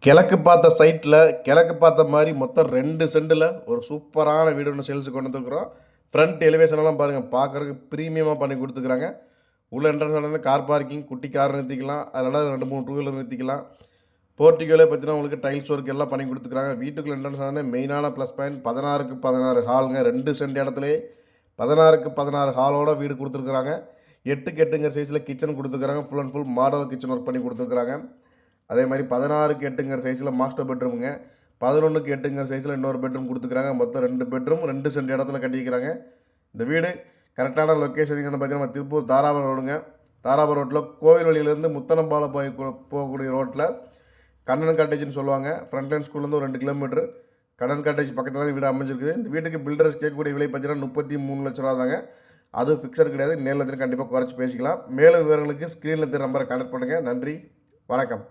கிழக்கு பார்த்த சைட்டில் கிழக்கு பார்த்த மாதிரி மொத்தம் 2 சென்டில் ஒரு சூப்பரான வீடு ஒன்று சேல்ஸுக்கு கொண்டு வந்துருக்குறோம். ஃப்ரண்ட் எலிவேஷனெல்லாம் பாருங்கள், பார்க்குறதுக்கு ப்ரீமியமாக பண்ணி கொடுத்துக்குறாங்க. உள்ள என்ட்ரன்ஸ் கார் பார்க்கிங், குட்டி கார் நிறுத்திக்கலாம், அதனால் 2-3 டூ வீலர் நிறுத்திக்கலாம். போர்ட்டிகோலே பார்த்தீங்கன்னா உங்களுக்கு டைல்ஸ் ஒர்க் எல்லாம் பண்ணி கொடுத்துக்குறாங்க. வீட்டுக்குள்ள என்ட்ரன்ஸ் மெயினான ப்ளஸ் பாயிண்ட் 16க்கு 16 ஹாலுங்க. 2 சென்ட் இடத்துலேயே 16க்கு 16 ஹாலோட வீடு கொடுத்துருக்குறாங்க. 8க்கு 8ங்கிற சைஸில் கிச்சன் கொடுத்துருக்குறாங்க. Full and full model kitchen work பண்ணி கொடுத்துருக்குறாங்க. அதே மாதிரி 16க்கு 8ங்கிற சைஸில் மாஸ்டர் பெட்ரூமுங்க. 11க்கு 8ங்கிற சைஸில் இன்னொரு பெட்ரூம் கொடுத்துருக்காங்க. மொத்தம் 2 பெட்ரூம் 2 சென்ட் இடத்துல கட்டிக்கிறாங்க. இந்த வீடு கரெக்டான லொக்கேஷன் பார்த்தீங்கன்னா நம்ம திருப்பூர் தாராபுரம் ரோடுங்க. தாராபுரம் ரோட்டில் கோவில் வழியிலேருந்து முத்தனம்பாலம் போகக்கூடிய ரோட்டில் கண்ணன் காட்டேஜ்னு சொல்லுவாங்க. ஃப்ரண்ட்லைன் ஸ்கூல்லேருந்து ஒரு 2 கிலோமீட்டர் கண்ணன் காட்டேஜ் பக்கத்தில் தான் வீடு அமைஞ்சிருக்குது. இந்த வீட்டுக்கு பில்டர்ஸ் கேட்கக்கூடிய விலை பார்த்தீங்கன்னா 33 லட்ச ரூபா தாங்க. அது ஃபிக்ஸட் கிடையாது. நேரில் கண்டிப்பாக குறைச்சி பேசிக்கலாம். மேலும் விவரங்களுக்கு ஸ்க்ரீனில் நம்பரை கான்டாக்ட் பண்ணுங்கள். நன்றி, வணக்கம்.